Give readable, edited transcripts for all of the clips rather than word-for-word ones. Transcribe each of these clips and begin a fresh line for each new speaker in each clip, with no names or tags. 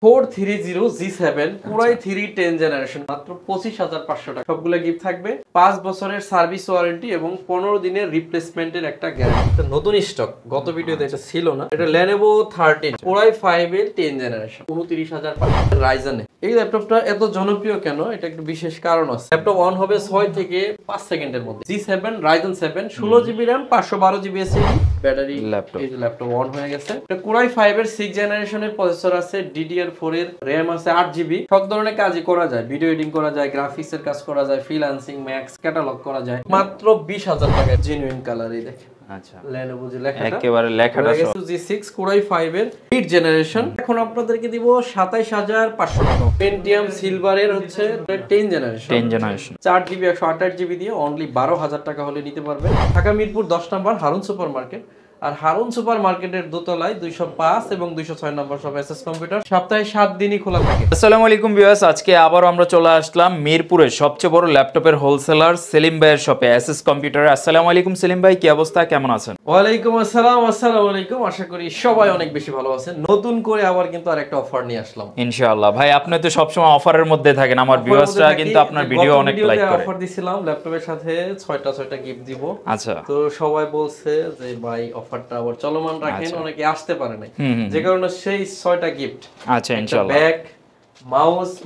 430G7 পুরাই 310 generation মাত্র 25,500 টাকা। সবগুলো গিফট থাকবে, 5 বছরের সার্ভিস ওয়ারেন্টি এবং 15 দিনের রিপ্লেসমেন্টের একটা গ্যারান্টি। নতুন স্টক, গত ভিডিওতে এটা ছিল না। এটা Lenovo 13 পুরাই 5 এর 10 জেনারেশন 29,500 রাইজেনে। এই ল্যাপটপটা এত জনপ্রিয় কেন, এটা একটু বিশেষ কারণ আছে। ল্যাপটপ অন হবে 6 থেকে 5 সেকেন্ডের মধ্যে। G7 Ryzen 7 16GB RAM 512GB SSD battery. এই যে ল্যাপটপ অন হয়ে গেছে। এটা Core i5 এর 6 জেনারেশনের প্রসেসর আছে, DDR4 এর RAM আছে 8GB। সব ধরনের কাজই করা যায়, ভিডিও এডিটিং করা যায়, গ্রাফিক্স এর কাজ করা যায়, ফ্রিল্যান্সিং, ম্যাক্স, ক্যাটালগ করা যায় মাত্র 20,000 টাকায়। জেনুইন কালার, এই দেখেন। আচ্ছা, Lenovo যে লেখাটা একেবারে লেখাটা সব। G6 Core i5 এর 8 জেনারেশন। এখন আপনাদেরকে দিব 27,500 টাকা। Pentium সিলভার এর হচ্ছে 10 জেনারেশন 4GB 128GB দিয়ে অনলি 12,000 টাকা হলে নিতে পারবেন। ঢাকা মিরপুর 10 নম্বর হারুন সুপার মার্কেট। আর হারুন সুপার মার্কেটের দোতলায় 205 এবং 206 নম্বর সব এসএস কম্পিউটার সপ্তাহে 7 দিনই খোলা থাকে।
আসসালামু আলাইকুম ভিউয়ার্স, আজকে আবারো আমরা চলে আসলাম মিরপুরের সবচেয়ে বড় ল্যাপটপের হোলসেলার সেলিম ভাইয়ের শপে, এসএস কম্পিউটারে। আসসালামু আলাইকুম সেলিম ভাই, কি অবস্থা, কেমন আছেন?
ওয়ালাইকুম আসসালাম। আসসালামু আলাইকুম, আশা করি সবাই অনেক বেশি ভালো আছেন। নতুন করে আবার কিন্তু আরেকটা অফার নিয়ে আসলাম
ইনশাআল্লাহ। ভাই আপনি তো সবসময় অফারের মধ্যে থাকেন, আমার ভিউয়ার্সরা কিন্তু আপনার ভিডিও অনেক লাইক করে।
অফার দিছিলাম ল্যাপটপের সাথে 6টা গিফট দিব।
আচ্ছা,
তো সবাই বলছে যে ভাই অফারটা আবার চলমান রাখেন, অনেকে আসতে পারে নাই, যে কারণে সেই 6টা গিফট।
আচ্ছা ইনশাআল্লাহ।
ব্যাগ,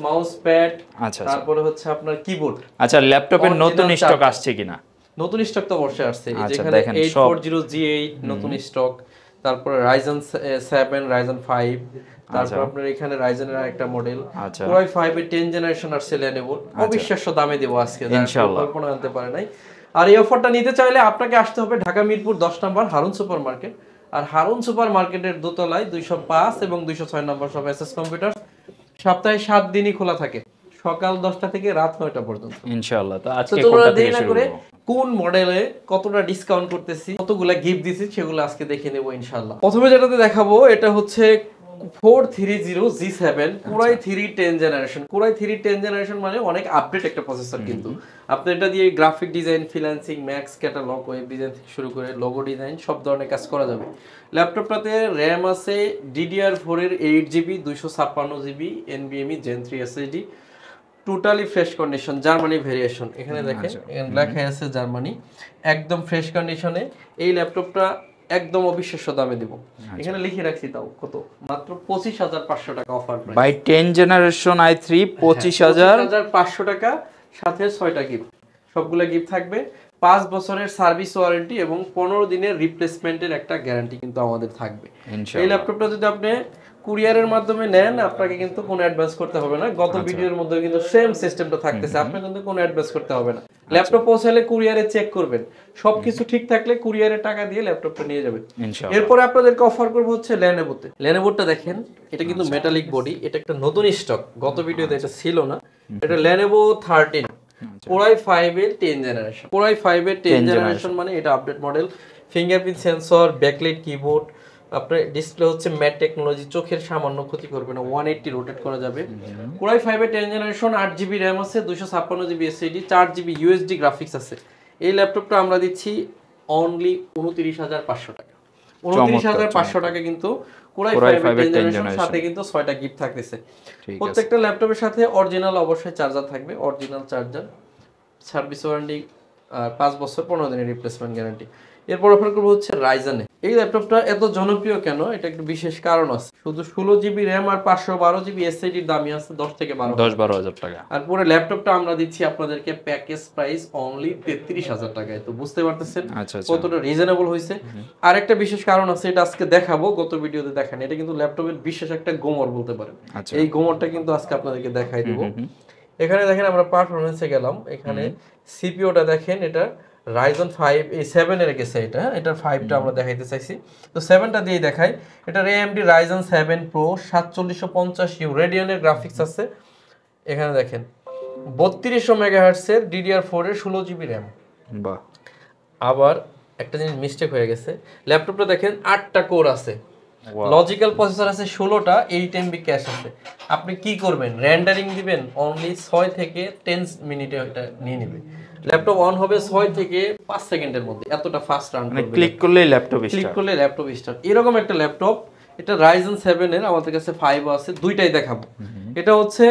মাউস প্যাড, আচ্ছা তারপরে হচ্ছে আপনার কিবোর্ড।
আচ্ছা, ল্যাপটপের নতুন স্টক আসছে কিনা?
নতুন স্টক তো অবশ্যই আসছে। এই যেখানে 840G8 নতুন স্টক, তারপরে Ryzen 7 Ryzen 5, তারপর আপনার এখানে Ryzen এর একটা মডেল Core i5 এর 10 জেনারেশন আসছে Lenovo। অবিশ্বাস্য দামে দেব আজকে, ইনশাআল্লাহ কল্পনা আনতে পারে নাই। আর এই অফারটা নিতে চাইলে আপনাকে আসতে হবে ঢাকা মিরপুর 10 নম্বর হারুন সুপার মার্কেট। আর হারুন সুপার মার্কেটের দোতলায় 205 এবং 206 নম্বর সব এসএস কম্পিউটার সপ্তাহে 7 দিনই খোলা থাকে, সকাল 10টা থেকে রাত 9টা পর্যন্ত
ইনশাআল্লাহ। তো আজকে কোনটা থেকে শুরু করব,
কোন মডেলে কতটা ডিসকাউন্ট করতেছি, কতগুলা গিফট দিছি, সেগুলো আজকে দেখে নেব ইনশাআল্লাহ। প্রথমে যেটাতে দেখাবো এটা হচ্ছে 430G7 পুরাই 310 জেনারেশন। পুরাই 310 জেনারেশন মানে অনেক আপডেট একটা প্রসেসর। কিন্তু আপনি এটা দিয়ে graphic design, freelancing, max, catalogue, web design থেকে শুরু করে লোগো ডিজাইন সব ধরনের কাজ করা যাবে। ল্যাপটপটাতে RAM আছে DDR4 এর 8GB 256GB NVMe Gen 3 SSD, totally fresh condition, Germany variation. এখানে দেখেন এখানে লেখা আছে জার্মানি, একদম ফ্রেশ কন্ডিশনে। এই ল্যাপটপটা একদম অবিশ্বাস্য দামে দিব। এখানে লিখে রাখছি তাও কত, মাত্র 25,500 টাকা offer price.
By 10 generation i3
25,500 টাকা, সাথে 6টা গিফট। সবগুলো গিফট থাকবে, 5 বছরের সার্ভিস ওয়ারেন্টি এবং 15 দিনের রিপ্লেসমেন্টের একটা গ্যারান্টি কিন্তু আমাদের থাকবে। এই ল্যাপটপটা যদি আপনি কুরিয়ারের মাধ্যমে নেন, আপনাকে কিন্তু কোনো অ্যাডভান্স করতে হবে না। গত ভিডিওর মধ্যে কিন্তু সেম সিস্টেমটা থাকতেছে, আপনি কিন্তু কোনো অ্যাডভান্স করতে হবে না। ল্যাপটপ পৌঁছালে কুরিয়ারে চেক করবেন, সবকিছু ঠিক থাকলে কুরিয়ারে টাকা দিয়ে ল্যাপটপটা নিয়ে যাবেন। এরপরে আপনাদেরকে অফার করব হচ্ছে Lenovoতে। Lenovoটা দেখেন, এটা কিন্তু মেটালিক বডি, এটা একটা নতুন স্টক, গত ভিডিওতে এটা ছিল না। এটা Lenovo 13 Core i5 এর 10 জেনারেশন। Core i5 এর 10 জেনারেশন মানে এটা update model. Fingerprint sensor, backlight keyboard, আপনার ডিসপ্লে হচ্ছে ম্যাট টেকনোলজি, চোখের সামান্য ক্ষতি করবে না, 180 রোটেট করা যাবে। Core i5 এর 10 জেনারেশন 8GB RAM আছে, 256GB SSD, 4GB USD graphics আছে। এই ল্যাপটপটা আমরা দিচ্ছি অনলি 29,500 টাকা। 29,500 টাকা কিন্তু Core i5 এর 10 জেনারেশন, সাথে কিন্তু 6টা গিফট থাকতেছে। প্রত্যেকটা ল্যাপটপের সাথে অরিজিনাল অবশ্যই চার্জার থাকবে, অরিজিনাল চার্জার, সার্ভিস ওয়ারেন্টি 5 বছর 15 দিনের রিপ্লেসমেন্ট গ্যারান্টি। এরপর অফার করব হচ্ছে Ryzen। এই ল্যাপটপটা এত জনপ্রিয় কেন, এটা একটু বিশেষ কারণ আছে। শুধু 16GB RAM আর 512GB SSD এর দামই আছে 10 থেকে 12,000 টাকা। আর পুরো ল্যাপটপটা আমরা দিচ্ছি আপনাদেরকে প্যাকেজ প্রাইস অনলি 33,000 টাকায়। তো বুঝতে পারতেছেন কতটা রিজনেবল হয়েছে। আর একটা বিশেষ কারণ আছে, এটা আজকে দেখাবো, গত ভিডিওতে দেখান। এটা কিন্তু ল্যাপটপের বিশেষ একটা গোমর বলতে পারেন। এই গোমরটা কিন্তু আজকে আপনাদেরকে দেখাই দিব। এখানে দেখেন আমরা পারফরম্যান্সে গেলাম, এখানে সিপিইউটা দেখেন, এটা Ryzen 5 এই 7 এর গেছে, এটার 5টা আমরা দেখাইতে চাইছি। তো 7টা দিয়ে দেখাই। এটা AMD Ryzen 7 Pro 4750U রেডিয়নের graphics আছে। এখানে দেখেন 3200 মেগাহার্টজ এর DDR4 এর 16GB RAM। বাহ। আবার একটা জিনিস মিস্টেক হয়ে গেছে, ল্যাপটপটা দেখেন 8টা কোর আছে, লজিক্যাল প্রসেসর আছে 16টা, 8MB ক্যাশ আছে। আপনি কি করবেন, রেন্ডারিং দিবেন, অনলি 6 থেকে 10 মিনিটে এটা নিয়ে নেবে। ল্যাপটপ অন হবে 6 থেকে 5 সেকেন্ডের মধ্যে, এতটা ফাস্ট রান করবে।
ক্লিক করলেই ল্যাপটপ স্টার্ট,
ক্লিক করলে ল্যাপটপ স্টার্ট। এরকম একটা ল্যাপটপ এটা Ryzen 7 এর, আমাদের কাছে 5 আছে, দুইটাই দেখাবো। এটা হচ্ছে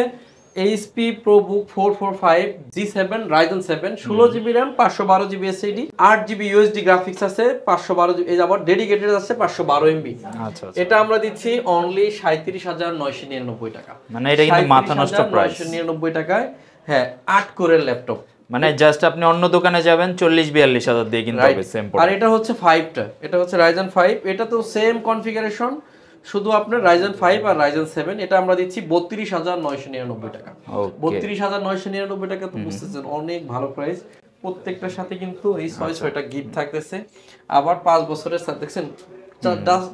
HP ProBook 445 G7 Ryzen 7 16GB RAM 512GB SSD 8GB USD graphics আছে 512GB, এই আবার ডেডিকেটেড আছে 512MB।
আচ্ছা
এটা আমরা দিচ্ছি অনলি 37999 টাকা।
মানে এটা কিন্তু মাথা নষ্ট প্রাইস,
999 টাকায়। হ্যাঁ 8 কোরের ল্যাপটপ,
মানে জাস্ট আপনি অন্য দোকানে যাবেন 40-42 হাজার দিয়ে কিনতে হবে সেম
আর এটা হচ্ছে 5টা, এটা হচ্ছে Ryzen 5, এটা তো সেম কনফিগারেশন, শুধু আপনার Ryzen 5 আর Ryzen 7। এটা আমরা দিচ্ছি 32999 টাকা। 32999 টাকা তো বুঝতেছেন অনেক ভালো প্রাইস। প্রত্যেকটার সাথে কিন্তু এই 6টা গিফট থাকতেছে, আবার 5 বছরের সাথে দেখছেন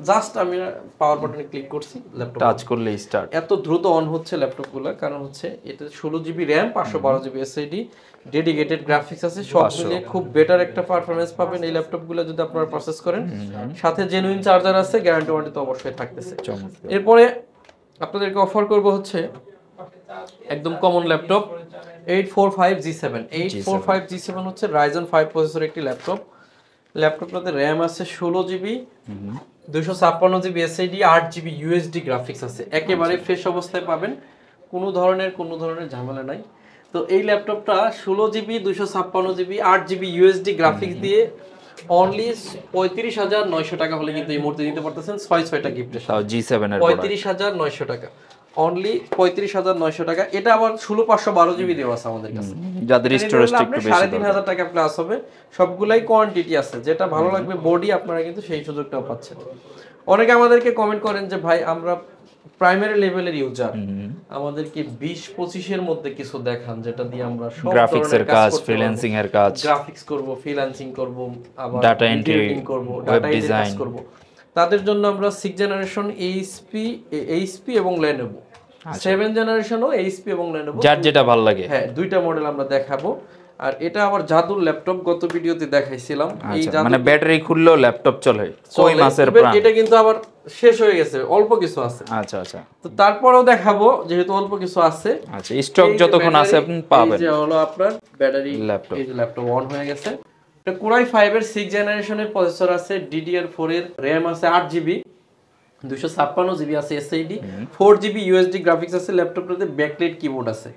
জাস্ট আমি পাওয়ার বাটনে ক্লিক করছি, ল্যাপটপ
টাচ করলেই স্টার্ট।
এত দ্রুত অন হচ্ছে ল্যাপটপগুলো, কারণ হচ্ছে এটা 16GB RAM 512GB SSD dedicated graphics আছে, সব মিলিয়ে খুব বেটার একটা পারফরম্যান্স পাবেন এই ল্যাপটপগুলো যদি আপনারা পারচেজ করেন। সাথে জেনুইন চার্জার আছে, গ্যারান্টি ওয়ারেন্টি তো অবশ্যই থাকতেছে। এরপরে আপনাদেরকে অফার করব হচ্ছে একদম কমন ল্যাপটপ 845G7। 845G7 হচ্ছে Ryzen 5 প্রসেসর একটি ল্যাপটপ। ল্যাপটপটাতে RAM আছে 16GB 256GB SSD 8GB USD graphics আছে, একেবারে ফ্রেশ অবস্থায় পাবেন, কোনো ধরনের ঝামেলা নাই। তো এই ল্যাপটপটা 16GB 256GB 8GB USD graphics দিয়ে অনলি 35,900 টাকা হলে কিন্তু এই মুহূর্তে দিতে পারতেছেন 6টা গিফটের সাথে।
G7 এর
35,900 টাকা, অনলি 35,900 টাকা। এটা আবার 16512GB দেওয়া আছে আমাদের কাছে,
যাদের স্টোরেজটা একটু বেশি
3,500 টাকা প্লাস হবে। সবগুলাই কোয়ান্টিটি আছে, যেটা ভালো লাগবে বডি আপনারা কিন্তু সেই সুযোগটাও পাচ্ছেন। অনেকে আমাদেরকে কমেন্ট করেন যে ভাই আমরা প্রাইমারি লেভেলের ইউজার, আমাদেরকে 20-25 এর মধ্যে কিছু দেখান যেটা দিয়ে আমরা সব
গ্রাফিক্সের কাজ, ফ্রিল্যান্সিং এর কাজ,
গ্রাফিক্স করব, ফ্রিল্যান্সিং করব, আবার
ডাটা এন্ট্রি
করব,
ওয়েব ডিজাইন
করব। তাদের জন্য আমরা 6 জেনারেশন এইচপি এবং Lenovo, 7 জেনারেশনও এইচপি এবং Lenovo,
যার যেটা ভালো লাগে,
হ্যাঁ দুইটা মডেল আমরা দেখাবো। আর এটা আবার জাদুর ল্যাপটপ, গত ভিডিওতে দেখাইছিলাম। এই জাদু
মানে ব্যাটারি খুললেও ল্যাপটপ চলে, কই মাসের প্রাণ।
এটা কিন্তু আবার শেষ হয়ে গেছে, অল্প কিছু আছে।
আচ্ছা
তো তারপরেও দেখাবো, যেহেতু অল্প কিছু আছে।
আচ্ছা, স্টক যতক্ষণ আছে আপনি পাবেন।
এই যে হলো আপনার ব্যাটারি ল্যাপটপ, এই যে ল্যাপটপ অন হয়ে গেছে। এটা Core i5 এর 6 জেনারেশনের প্রসেসর আছে, DDR4 এর RAM আছে 8GB 256GB আছে SSD 4GB USD গ্রাফিক্স আছে। ল্যাপটপটাতে ব্যাকলাইট কিবোর্ড আছে,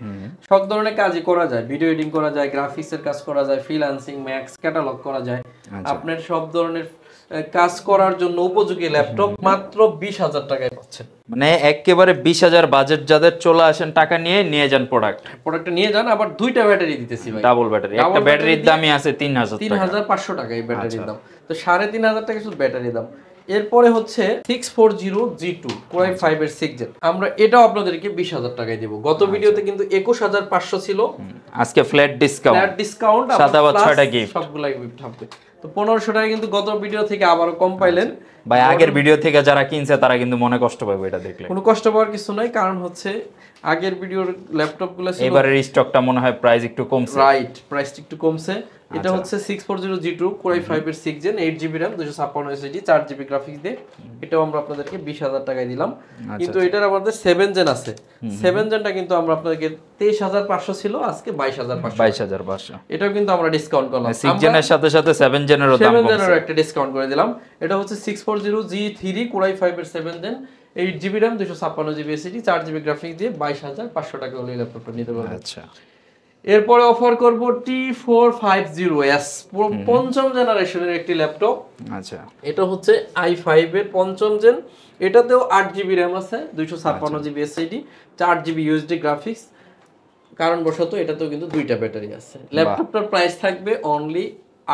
সব ধরনের কাজই করা যায়, ভিডিও এডিটিং করা যায়, গ্রাফিক্সের কাজ করা যায়, ফ্রিল্যান্সিং, ম্যাক্স ক্যাটালগ করা যায়। আপনার সব ধরনের কাজ করার জন্য উপযোগী ল্যাপটপ মাত্র 20,000 টাকায় পাচ্ছেন।
মানে একেবারে 20,000 বাজেট যাদের, চলে আসেন, টাকা নিয়ে যান প্রোডাক্টটা
নিয়ে যান। আবার দুইটা ব্যাটারি দিতেছি ভাই,
ডাবল ব্যাটারি। একটা ব্যাটারির দামই আছে
3,500 টাকা এই ব্যাটারির দাম, তো 3,500 টাকা শুধু ব্যাটারি দাম। এরপরে হচ্ছে 640G2 Core i5 এর 6 জেন, আমরা এটাও আপনাদেরকে 20,000 টাকায় দেব। গত ভিডিওতে কিন্তু 21,500 ছিল,
আজকে ফ্ল্যাট ডিসকাউন্ট 7 আবার 6টা গিফট,
সবগুলাই গিফট থাকবে। তো 1500 টাকা কিন্তু গত ভিডিও থেকে আবারও কম পাইলেন
ভাই। আগের ভিডিও থেকে যারা কিনছে তারা কিন্তু মনে কষ্ট পাবে এটা দেখলে।
কোনো কষ্ট পাওয়ার কিছু নাই, কারণ হচ্ছে আগের ভিডিওর ল্যাপটপগুলো ছিল,
এবারের স্টকটা মনে হয় প্রাইস একটু কমছে,
রাইট, প্রাইস একটু কমছে। এটা হচ্ছে 640G2 Core i5 এর 6 gen 8GB RAM 256 SSD 4GB graphics দিয়ে, এটাও আমরা আপনাদেরকে 20,000 টাকায় দিলাম। কিন্তু এটার আমাদের 7 জেন আছে, 7 জেনটা কিন্তু আমরা আপনাদেরকে 23,500 ছিল, আজকে 22,500। এটাও কিন্তু আমরা ডিসকাউন্ট করলাম।
6 জেনের সাথে 7 জেনেরও দাম কমছে,
7 জেনেরও একটা ডিসকাউন্ট করে দিলাম। এটা হচ্ছে 640G3 Core i5 এর 7 gen 8GB RAM 256GB SSD 4GB graphics দিয়ে 22,500 টাকা হলে ল্যাপটপটা নিতে পারবেন।
আচ্ছা,
এরপরে অফার করব T450S, পঞ্চম জেনারেশনের একটি ল্যাপটপ।
আচ্ছা,
এটা হচ্ছে i5 এর পঞ্চম জেন, এটাতেও 8GB RAM আছে 256GB SSD 4GB USD graphics, কারণ বশত এটাতেও কিন্তু দুইটা ব্যাটারি আছে। ল্যাপটপটার প্রাইস থাকবে অনলি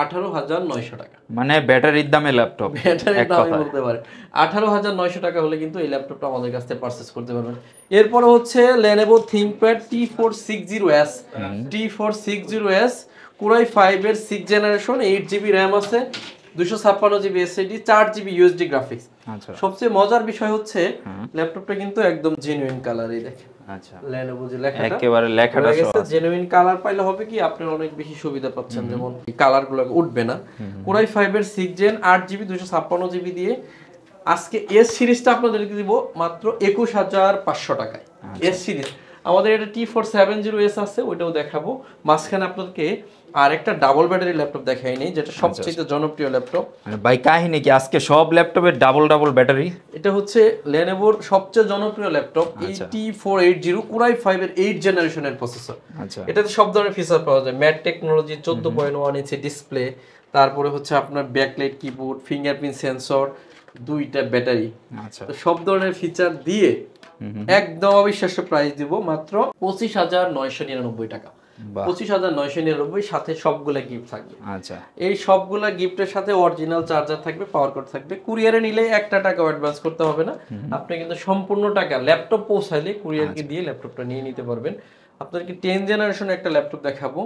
18,900 টাকা।
মানে ব্যাটারির দামে ল্যাপটপ,
ব্যাটারির দামই বলতে পারে 18,900 টাকা হলে কিন্তু এই ল্যাপটপটা আমাদের কাছ থেকে পারচেজ করতে পারবেন। এরপর হচ্ছে Lenovo ThinkPad T460S, T460S Core i5 এর 6 জেনারেশন 8GB RAM আছে 256GB SSD 4GB USD graphics.
আচ্ছা,
সবচেয়ে মজার বিষয় হচ্ছে ল্যাপটপটা কিন্তু একদম জেনুইন কালার, এই দেখেন।
আচ্ছা,
Lenovo যে লেখাটা,
একেবারে লেখাটা সহ
জেনুইন কালার পাইলে হবে কি আপনি অনেক বেশি সুবিধা পাচ্ছেন, যেমন এই কালারগুলো উঠবে না। Core i5 এর 6 জেন 8GB 256GB দিয়ে আজকে এস সিরিজটা আপনাদেরকে দিব মাত্র 21,500 টাকায়। এস সিরিজ আমাদের এটা T470S আছে, ওইটাও দেখাবো। মাঝখানে আপনাদেরকে আর একটা ডাবল ব্যাটারি ল্যাপটপ দেখাই নেই, যেটা সবচেয়ে জনপ্রিয় ল্যাপটপ।
মানে ভাই কাহিনী কি আজকে সব ল্যাপটপের ডাবল ডাবল ব্যাটারি?
এটা হচ্ছে Lenovoর সবচেয়ে জনপ্রিয় ল্যাপটপ, T480 Core i5 এর 8 জেনারেশনের প্রসেসর।
আচ্ছা,
এটাতে সব ধরনের ফিচার পাওয়া যায়, ম্যাট টেকনোলজি, 14.1 ইঞ্চি ডিসপ্লে, তারপরে হচ্ছে আপনার ব্যাকলাইট কিবোর্ড, ফিঙ্গারপ্রিন্ট সেন্সর, 2টা ব্যাটারি।
আচ্ছা,
তো সব ধরনের ফিচার দিয়ে একদম অবিশ্বাস্য প্রাইস দিব মাত্র 25,999 টাকা। 25,999, সাথে সবগুলা গিফট থাকবে।
আচ্ছা,
এই সবগুলা গিফটের সাথে অরিজিনাল চার্জার থাকবে, পাওয়ার কোড থাকবে। কুরিয়ারে নিলে একটা টাকা অ্যাডভান্স করতে হবে না, আপনি কিন্তু সম্পূর্ণ টাকা ল্যাপটপ পৌঁছাইলে কুরিয়ারকে দিয়ে ল্যাপটপটা নিয়ে নিতে পারবেন। আপনাদেরকে 10 জেনারেশন একটা ল্যাপটপ দেখাবো।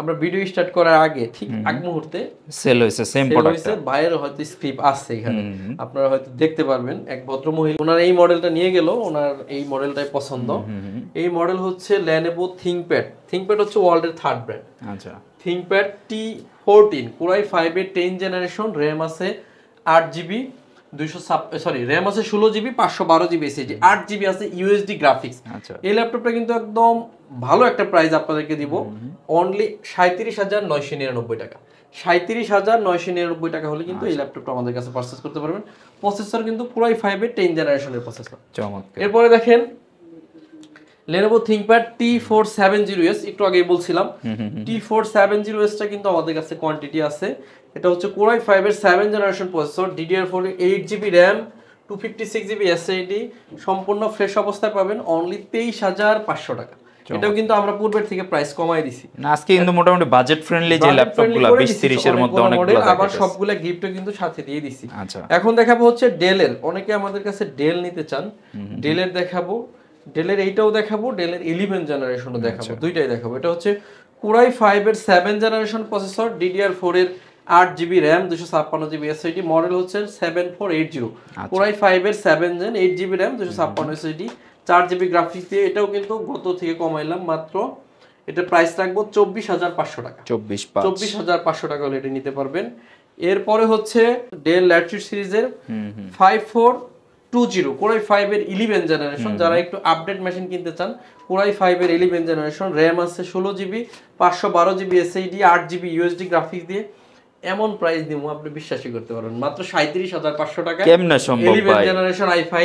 আমরা ভিডিও স্টার্ট করার আগে ঠিক আগ মুহূর্তে
সেল হইছে সেম প্রোডাক্ট।
বাইরের হয়তো স্ক্রিপ্ট আছে এখানে, আপনারা হয়তো দেখতে পারবেন। এক ভদ্র মহিলা ওনার এই মডেলটা নিয়ে গেল, ওনার এই মডেলটাই পছন্দ। এই মডেল হচ্ছে Lenovo ThinkPad হচ্ছে ওয়ার্ল্ডের 3rd ব্র্যান্ড।
আচ্ছা,
ThinkPad T14 Core i5 এর 10 জেনারেশন, RAM আছে 8GB, RAM আছে 16GB, 512GB SSD, 8GB আছে USD গ্রাফিক্স।
আচ্ছা,
এই ল্যাপটপটা কিন্তু একদম ভালো একটা প্রাইস আপনাদেরকে দিব, অনলি 37,999 টাকা। 37,999 টাকা হলে কিন্তু এই ল্যাপটপটা আমাদের কাছে পারচেজ করতে পারবেন। প্রসেসর কিন্তু Core i5 এর 10 জেনারেশনের প্রসেসর।
চমৎকার।
এরপরে দেখেন Lenovo ThinkPad T470S, একটু আগেই বলছিলাম T470S টা কিন্তু আমাদের কাছে কোয়ান্টিটি আছে। এটা হচ্ছে Core i5 এর 7 generation processor, DDR4 8GB RAM, 256GB SSD, সম্পূর্ণ ফ্রেশ অবস্থায় পাবেন অনলি 23,500 টাকা। এটাও কিন্তু আমরা পূর্বের থেকে প্রাইস কমাই দিছি।
না আজকে কিন্তু মোটামুটি বাজেট ফ্রেন্ডলি যে ল্যাপটপগুলো 20-30 এর মধ্যে অনেকগুলো থাকে,
আবার সবগুলা গিফটও কিন্তু সাথে দিয়ে দিছি।
আচ্ছা,
এখন দেখাবো হচ্ছে ডেলের, অনেকে আমাদের কাছে ডেল নিতে চান, ডেলের দেখাবো, ডেলের এইটাও দেখাবো, ডেলের 11 জেনারেশনও দেখাবো, দুইটাই দেখাবো। এটা হচ্ছে Core i5 এর 7 জেনারেশন প্রসেসর, DDR4 এর 8GB RAM, 256GB SSD, model হচ্ছে 7480। Core i5 এর 7 gen, 8GB RAM, 256 SSD, 4GB graphics দিয়ে। এটাও কিন্তু গত থেকে কমাইলাম, মাত্র এটা প্রাইস রাখবো 24,500 টাকা। 24,500 টাকা হলে এটা নিতে পারবেন। এরপরে হচ্ছে ডেল ল্যাটিটিউড সিরিজের 5420 Core i5 এর 11 জেনারেশন, যারা একটু আপডেট মেশিন কিনতে চান, Core i5 এর 11 জেনারেশন, RAM আছে 16GB, 512GB SSD, 8GB USD graphics দিয়ে। এমন প্রাইস দিব আপনি বিশ্বাসই করতে পারবেন, মাত্র 37,500 টাকা।
কেমনে সম্ভব ভাই?
11 জেনারেশন i5।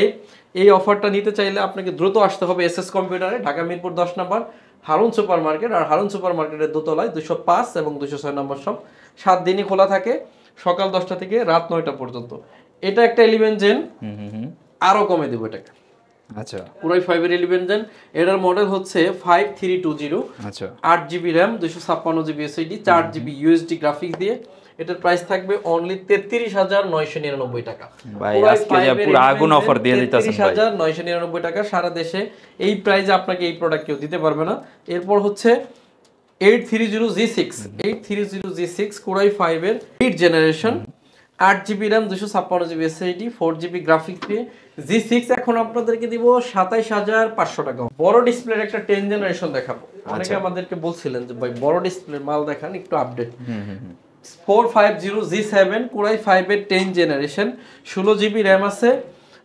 এই অফারটা নিতে চাইলে আপনাকে দ্রুত আসতে হবে এসএস কম্পিউটারে, ঢাকা মিরপুর 10 নম্বর হারুন সুপার মার্কেট। আর হারুন সুপার মার্কেটের দোতলায় 205 এবং 206 নম্বর সব 7 দিনই খোলা থাকে, সকাল 10টা থেকে রাত 9টা পর্যন্ত। এটা একটা 11 জেন, আরো কমে দেবো এটাকে।
আচ্ছা,
Core i5 এর 11 জেন, এটার মডেল হচ্ছে 5320।
আচ্ছা,
8GB RAM, 256GB SSD, 4GB USD graphics দিয়ে। এটার প্রাইস থাকবে অনলি 33,999 টাকা।
ভাই আজকে যে পুরো আগুন অফার দিয়ে দিতেছেন ভাই।
33,999 টাকা, সারা দেশে এই প্রাইসে আপনাকে এই প্রোডাক্ট কেউ দিতে পারবে না। এরপর হচ্ছে 830G6 Core i5 এর 8 generation, 8GB RAM, 256GB SSD, 4GB graphics দিয়ে G6 এখন আপনাদেরকে দিব 27,500 টাকা। বড় ডিসপ্লের একটা 10 জেনারেশন দেখাবো। অনেকে আমাদেরকে বলছিলেন যে ভাই বড় ডিসপ্লের মাল দেখান, একটু আপডেট। 450G7 Core i5 এর 10 জেনারেশন, 16GB RAM আছে,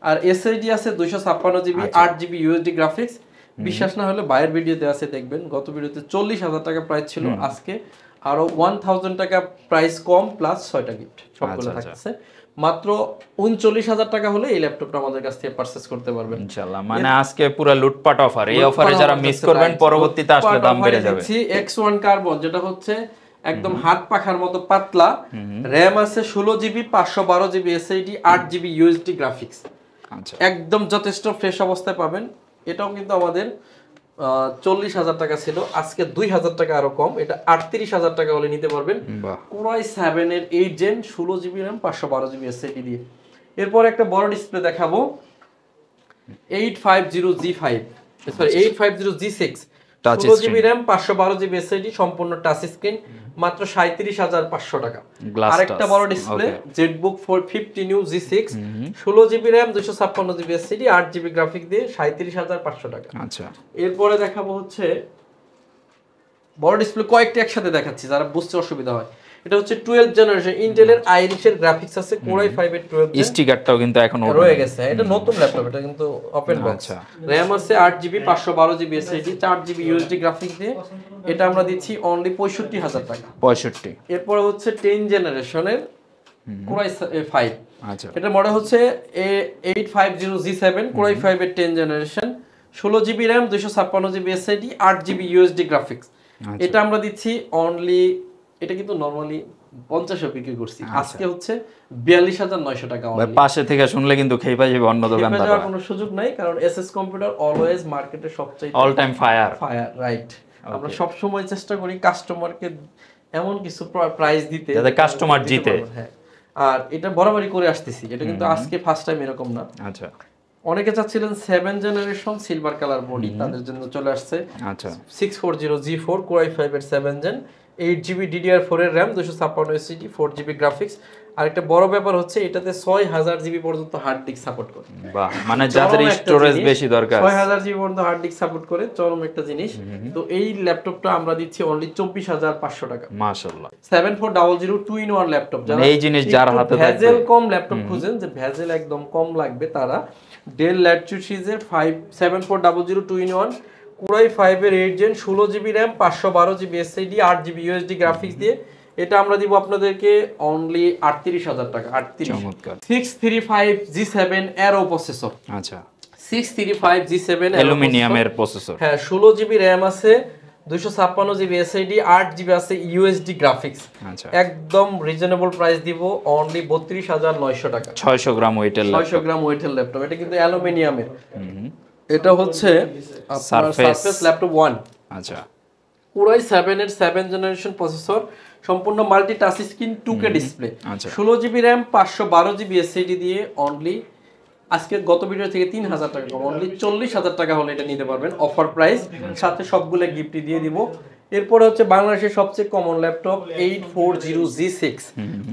আর SSD আছে 256GB, 8GB USD গ্রাফিক্স। বিশ্বাস না হলে বাইরের ভিডিওতে আছে দেখবেন, গত ভিডিওতে 40,000 টাকা প্রাইস ছিল, আজকে আরো 1000 টাকা প্রাইস কম প্লাস 6টা গিফট সবগুলো থাকছে। মাত্র 39,000 টাকা হলে এই ল্যাপটপটা আমাদের কাছ থেকে পারচেজ করতে পারবেন
ইনশাআল্লাহ। মানে আজকে পুরো লুটপাট অফার, এই অফারে যারা মিস করবেন পরবর্তীতে আসলে দাম বেড়ে যাবে।
X1 কার্বন, যেটা হচ্ছে একদম হাত পাখার মতো পাতলা, RAM আছে 16GB, 512GB SSD, 8GB USD graphics.
আচ্ছা,
একদম যথেষ্ট ফ্রেশ অবস্থায় পাবেন। এটাও কিন্তু আমাদের 40,000 টাকা ছিল, আজকে 2,000 টাকা আরো কম, এটা 38,000 টাকা হলে নিতে পারবেন। Core i7 এর 8 gen, 16GB RAM, 512GB SSD দিয়ে। এরপর একটা বড় ডিসপ্লে দেখাবো, 850G6, 16GB RAM, 512GB SSD, সম্পূর্ণ টাচ স্ক্রিন, মাত্র 37,500 টাকা। আরেকটা বড় display ZBook 450 new G6, 16GB RAM, 256GB SSD, 8GB graphic দিয়ে 37,500 টাকা।
আচ্ছা,
এরপরে দেখাবো হচ্ছে বড় ডিসপ্লে, কয়েকটা একসাথে দেখাচ্ছি যারা বুঝতে অসুবিধা হয়। এটা হচ্ছে 12th জেনারেশন ইন্টেলের আইরিশের গ্রাফিক্স আছে, কোরাই 5 এর 12th জেন।
স্টিকারটাও কিন্তু এখন
রয়ে গেছে, এটা নতুন ল্যাপটপ, এটা কিন্তু ওপেন বক্স। র‍্যাম আছে 8GB 512GB SSD 4GB USD graphics দিয়ে, এটা আমরা দিচ্ছি অনলি 65000 টাকা।
65।
এরপর হচ্ছে 10 জেনারেশনের কোরাই 5,
আচ্ছা,
এটা মডেল হচ্ছে A850G7 কোরাই 5 এর 10 generation, 16GB RAM 256GB SSD 8GB USD graphics. এটা আমরা দিচ্ছি অনলি, এটা কিন্তু নরমালি 50 বিক্রি করছি, আজকে হচ্ছে 42900 টাকা অনলি।
পাশে থেকে শুনলে কিন্তু খেয়ে পাই যাবে অন্য দোকানদার,
কোনো সুযোগ নাই, কারণ এসএস কম্পিউটার অলওয়েজ মার্কেটে সবচেয়ে
অল টাইম ফায়ার,
রাইট। আমরা সব সময় চেষ্টা করি কাস্টমারকে এমন কিছু প্রাইস দিতে
যাতে কাস্টমার জিতে।
হ্যাঁ, আর এটা বরাবরই করে আসতেছি, এটা কিন্তু আজকে ফার্স্ট টাইম এরকম না।
আচ্ছা,
অনেকে চাচ্ছিলেন 7 জেনারেশন সিলভার কালার বডি, তাদের জন্য চলে আসছে।
আচ্ছা,
640G4 কোরাই 5 এর 7 জেন, 8GB DDR4 এর RAM 256 SSD 4GB গ্রাফিক্স। আর একটা বড় ব্যাপার হচ্ছে এটাতে 6000GB পর্যন্ত হার্ড ডিস্ক সাপোর্ট করে।
বাহ, মানে যাদের স্টোরেজ বেশি দরকার
6000GB পর্যন্ত হার্ড ডিস্ক সাপোর্ট করে, চরম একটা জিনিস। তো এই ল্যাপটপটা আমরা দিচ্ছি অনলি 24500 টাকা।
মাশাআল্লাহ,
7400 2-in-1 ল্যাপটপ। যারা
এই জিনিস যার হাতে থাকবে,
ভেজেল কম ল্যাপটপ খুঁজেন, যে ভেজেল একদম কম লাগবে, তারা ডেল ল্যাটিটিউড সিরিজের 7400 2-in-1 কোরাই 5 এর 8 gen 16GB RAM 512GB SSD 8GB USD graphics দিয়ে, এটা আমরা দিব আপনাদেরকে অনলি 38000 টাকা। 38।
চমৎকার।
635G7 arrow processor.
আচ্ছা,
635G7
অ্যালুমিনিয়ামের প্রসেসর।
হ্যাঁ, 16GB RAM আছে, 256GB SSD 8GB আছে USD গ্রাফিক্স।
আচ্ছা,
একদম রিজনেবল প্রাইস দিব অনলি 32900 টাকা।
600 গ্রাম ওয়েটের
600 গ্রাম ওয়েটের ল্যাপটপ, এটা কিন্তু অ্যালুমিনিয়ামের। এটা হচ্ছে সারফেস ল্যাপটপ 1।
আচ্ছা,
কোরাই 7 এর 7 জেনারেশন প্রসেসর, সম্পূর্ণ multi touch screen 2K display, 16GB RAM 512GB SSD দিয়ে অনলি আজকে গত ভিডিও থেকে 3000 টাকা কম, অনলি 40000 টাকা হলে এটা নিতে পারবেন অফার প্রাইস, সাথে সবগুলো গিফট দিয়ে দিব। এরপর হচ্ছে বাংলাদেশের সবচেয়ে কমন ল্যাপটপ 840G6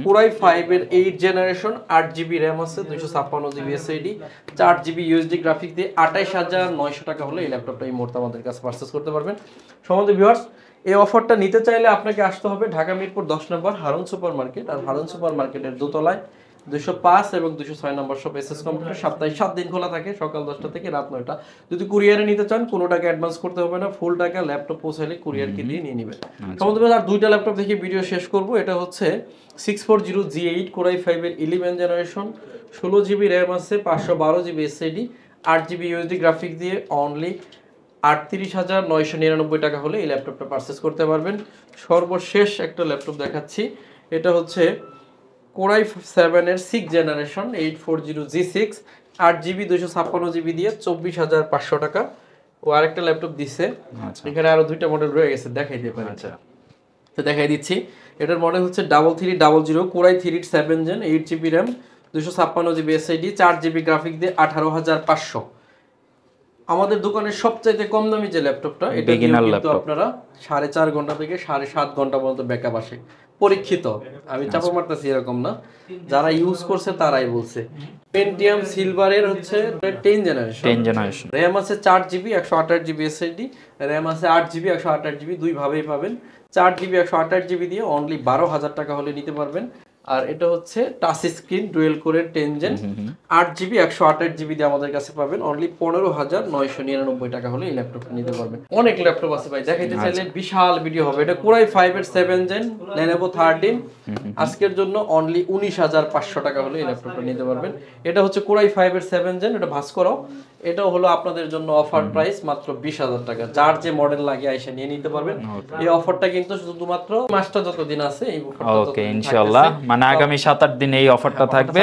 কোরাই 5 এর 8 জেনারেশন, 8GB RAM আছে, 256GB SSD 4GB USD graphics দিয়ে 28900 টাকা হলে এই ল্যাপটপটা এই মুহূর্তে আমাদের কাছে পারচেজ করতে পারবেন। সম্বন্ধে ভিউয়ার্স, এই অফারটা নিতে চাইলে আপনাকে আসতে হবে ঢাকা মিরপুর 10 নম্বর হারুন সুপার মার্কেট, আর হারুন সুপার মার্কেটের দোতলায় 205 এবং 206 নম্বর শপ এসএস কম্পিউটার। সপ্তাহে 7 দিন খোলা থাকে, সকাল 10টা থেকে রাত 9টা। যদি কুরিয়ারে নিতে চান কোনো টাকা অ্যাডভান্স করতে হবে না, ফুল টাকা ল্যাপটপ পৌঁছালে কুরিয়ারকে দিয়ে নিয়ে নেবেন। সম্বন্ধে আর দুইটা ল্যাপটপ দেখে ভিডিও শেষ করব। এটা হচ্ছে 640G8 কোরাই 5 এর 11 জেনারেশন, 16GB RAM আছে, 512GB SSD 8GB USD graphics দিয়ে অনলি 38999 টাকা হলে এই ল্যাপটপটা পারচেজ করতে পারবেন। সর্বশেষ একটা ল্যাপটপ দেখাচ্ছি, এটা হচ্ছে কোরাই 7 এর 6 জেনারেশন 840G6 8GB 256GB দিয়ে 24500 টাকা। ও আরেকটা ল্যাপটপ দিছে, এখানে আরো দুইটা মডেল রয়ে গেছে, দেখাই দিতে পারি। আচ্ছা, তো দেখাই দিচ্ছি। এটার মডেল হচ্ছে 3300 core i 3 7 gen 8GB RAM 256GB SSD 4GB graphics দিয়ে 18500। আমাদের দোকানের সবচাইতে কম দামি যে ল্যাপটপটা, এটা কিন্তু আপনারা 4.5 ঘন্টা থেকে 7.5 ঘন্টা পর্যন্ত ব্যাকআপ আসে। পরীক্ষিত, আমি চাপা মারতেছি এরকম না, যারা ইউজ করছে তারাই বলছে। পেন্টিয়াম সিলভারের হচ্ছে 10 জেনারেশন, RAM আছে 4GB 128GB SSD, RAM আছে 8GB 128GB, দুই ভাবেই পাবেন। 4GB 128GB দিয়ে অনলি 12000 টাকা হলে নিতে পারবেন। আর এটা হচ্ছে টাচ স্ক্রিন ডুয়েল কোরের 10 জেন 8GB 128GB দিয়ে আমাদের কাছে পাবেন অনলি 15999 টাকা হলে এই ল্যাপটপটা নিতে পারবেন। অনেক ল্যাপটপ আছে ভাই, দেখাইতে চাইলে বিশাল ভিডিও হবে। এটা কোরাই 5 এর 7 জেন Lenovo 13, আজকের জন্য অনলি 19500 টাকা হলে এই ল্যাপটপটা নিতে পারবেন। এটা হচ্ছে কোরাই 5 এর 7 জেন, এটা ভাস্করও, এটাও হলো আপনাদের জন্য অফার প্রাইস মাত্র 20000 টাকা। যার যে মডেল লাগে এসে নিয়ে নিতে পারবেন। এই অফারটা কিন্তু শুধুমাত্র মাসটা যতদিন আছে এই অফারটা,
ওকে ইনশাআল্লাহ, মানে আগামী 7-8 দিন এই অফারটা থাকবে।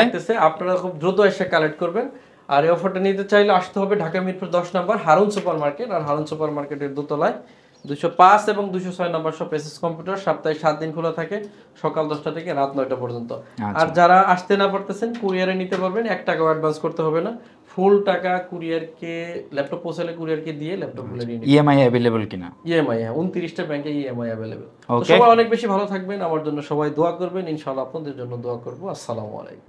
আপনারা খুব দ্রুত এসে কালেক্ট করবেন। আর এই অফারটা নিতে চাইলে আসতে হবে ঢাকা মিরপুর 10 নম্বর হারুন সুপার মার্কেট, আর হারুন সুপার মার্কেটের দোতলায় 205 এবং 206 নম্বর শপ এসএস কম্পিউটার। সপ্তাহে 7 দিন খোলা থাকে, সকাল 10টা থেকে রাত 9টা পর্যন্ত। আর যারা আসতে না পারতেছেন কুরিয়ারে নিতে পারবেন, 1 টাকাও অ্যাডভান্স করতে হবে না, ফুল টাকা কুরিয়ারকে, ল্যাপটপ পৌঁছালে কুরিয়ারকে দিয়ে ল্যাপটপগুলো নিয়ে নিন।
ইএমআই अवेलेबल কিনা?
ইএমআই, হ্যাঁ, 29টা ব্যাংকে ইএমআই अवेलेबल। সবাই অনেক বেশি ভালো থাকবেন, আমার জন্য সবাই দোয়া করবেন, ইনশাআল্লাহ আপনাদের জন্য দোয়া করব। আসসালামু আলাইকুম।